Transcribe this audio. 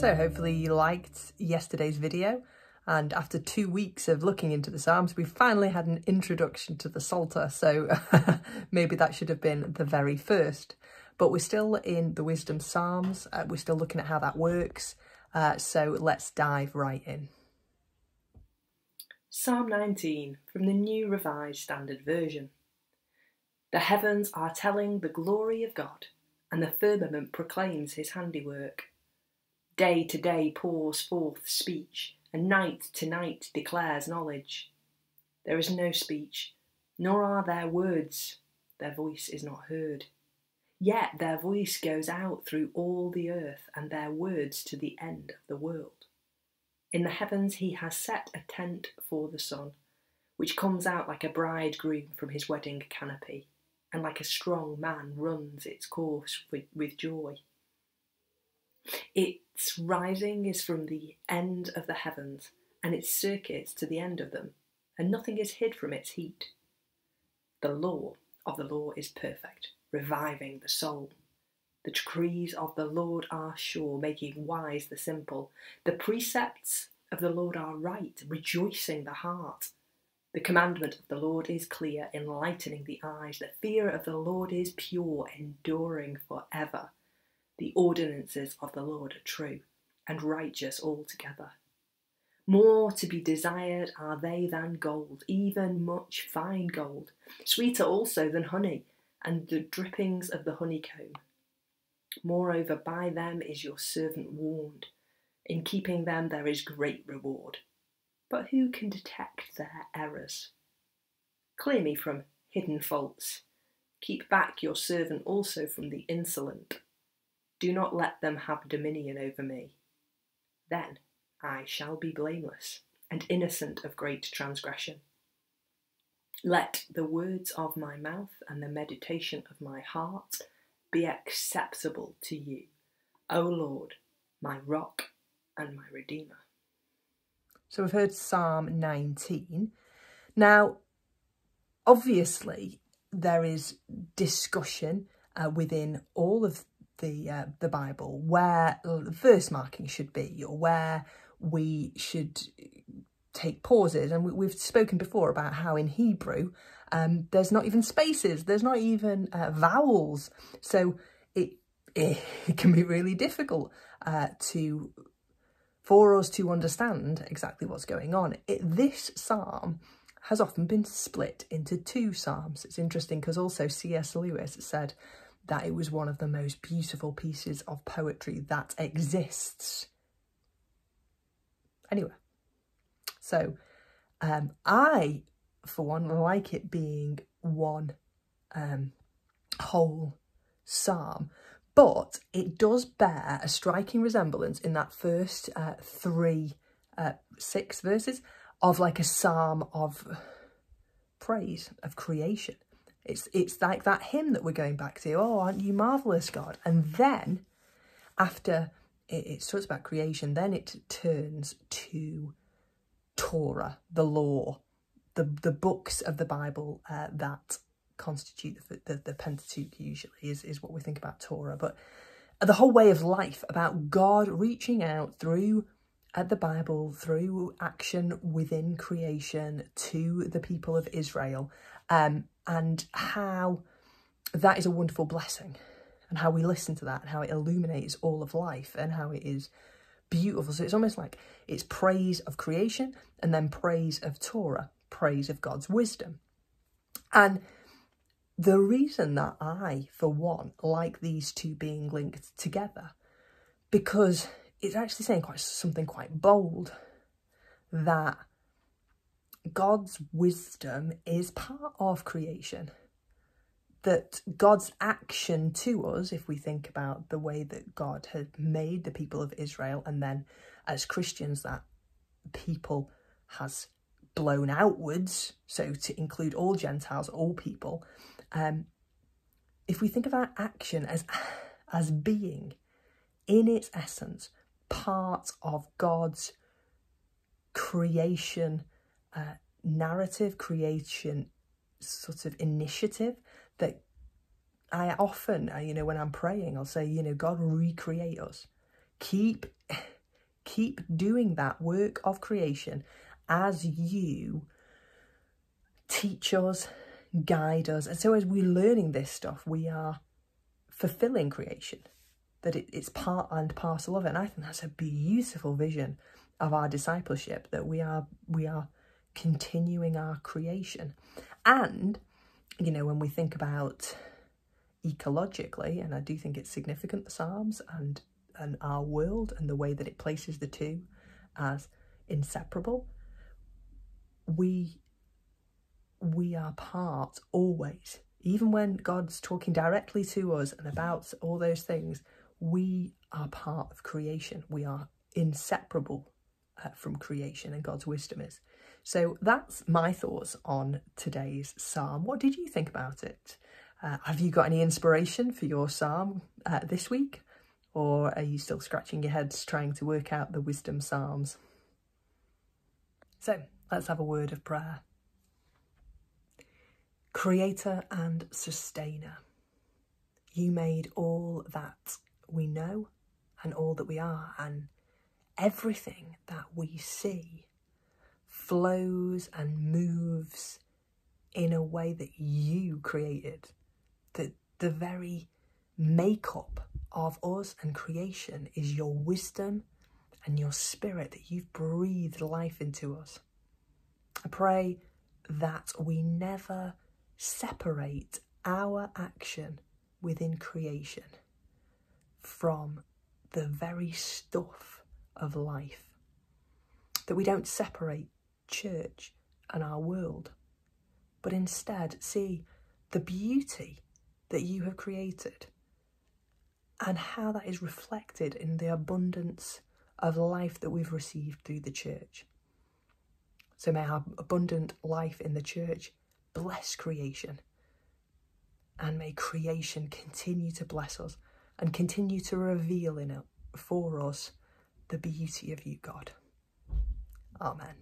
So hopefully you liked yesterday's video, and after 2 weeks of looking into the Psalms, we finally had an introduction to the Psalter, so maybe that should have been the very first. But we're still in the Wisdom Psalms, we're still looking at how that works, so let's dive right in. Psalm 19 from the New Revised Standard Version. The heavens are telling the glory of God, and the firmament proclaims his handiwork. Day to day pours forth speech, and night to night declares knowledge. There is no speech, nor are there words. Their voice is not heard. Yet their voice goes out through all the earth, and their words to the end of the world. In the heavens he has set a tent for the sun, which comes out like a bridegroom from his wedding canopy, and like a strong man runs its course with joy. Its rising is from the end of the heavens, and its circuits to the end of them, and nothing is hid from its heat. The law of the law is perfect, reviving the soul. The decrees of the Lord are sure, making wise the simple. The precepts of the Lord are right, rejoicing the heart. The commandment of the Lord is clear, enlightening the eyes. The fear of the Lord is pure, enduring forever. The ordinances of the Lord are true, and righteous altogether. More to be desired are they than gold, even much fine gold, sweeter also than honey, and the drippings of the honeycomb. Moreover, by them is your servant warned. In keeping them there is great reward. But who can detect their errors? Clear me from hidden faults. Keep back your servant also from the insolent. Do not let them have dominion over me. Then I shall be blameless and innocent of great transgression. Let the words of my mouth and the meditation of my heart be acceptable to you, O Lord, my rock and my redeemer. So we've heard Psalm 19. Now, obviously, there is discussion within all of the Bible where the verse marking should be, or where we should take pauses. And we've spoken before about how in Hebrew there's not even spaces, there's not even vowels, so it can be really difficult for us to understand exactly what's going on. This psalm has often been split into two psalms. It's interesting because also C.S. Lewis said that it was one of the most beautiful pieces of poetry that exists anywhere. So I, for one, like it being one whole psalm, but it does bear a striking resemblance in that first 6 verses of like a psalm of praise, of creation. It's like that hymn that we're going back to, oh, aren't you marvellous, God? And then after it talks about creation, then it turns to Torah, the law, the books of the Bible that constitute the Pentateuch usually is what we think about Torah. But the whole way of life about God reaching out through the Bible, through action within creation to the people of Israel, and how that is a wonderful blessing, and how we listen to that, and how it illuminates all of life, and how it is beautiful. So it's almost like it's praise of creation and then praise of Torah, praise of God's wisdom. And the reason that I, for one, like these two being linked together, because it's actually saying something quite bold, that God's wisdom is part of creation, that God's action to us, if we think about the way that God had made the people of Israel, and then as Christians that people has blown outwards, so to include all Gentiles, all people, if we think of our action as being in its essence part of God's creation narrative, creation sort of initiative, that I often, when I'm praying, I'll say, God, recreate us. Keep keep doing that work of creation as you teach us, guide us. And so as we're learning this stuff, we are fulfilling creation, that it's part and parcel of it. And I think that's a beautiful vision of our discipleship, that we are continuing our creation. And, you know, when we think about ecologically, and I do think it's significant, the Psalms and our world and the way that it places the two as inseparable, we are part always, even when God's talking directly to us and about all those things, we are part of creation. We are inseparable from creation, and God's wisdom is. So that's my thoughts on today's psalm. What did you think about it? Have you got any inspiration for your psalm this week? Or are you still scratching your heads trying to work out the wisdom psalms? So let's have a word of prayer. Creator and sustainer, you made all that we know and all that we are, and everything that we see flows and moves in a way that you created. That the very makeup of us and creation is your wisdom and your spirit, that you've breathed life into us. I pray that we never separate our action within creation from the very stuff of life, that we don't separate church and our world, but instead see the beauty that you have created and how that is reflected in the abundance of life that we've received through the church. So may our abundant life in the church bless creation, and may creation continue to bless us and continue to reveal in it for us the beauty of you, God. Amen.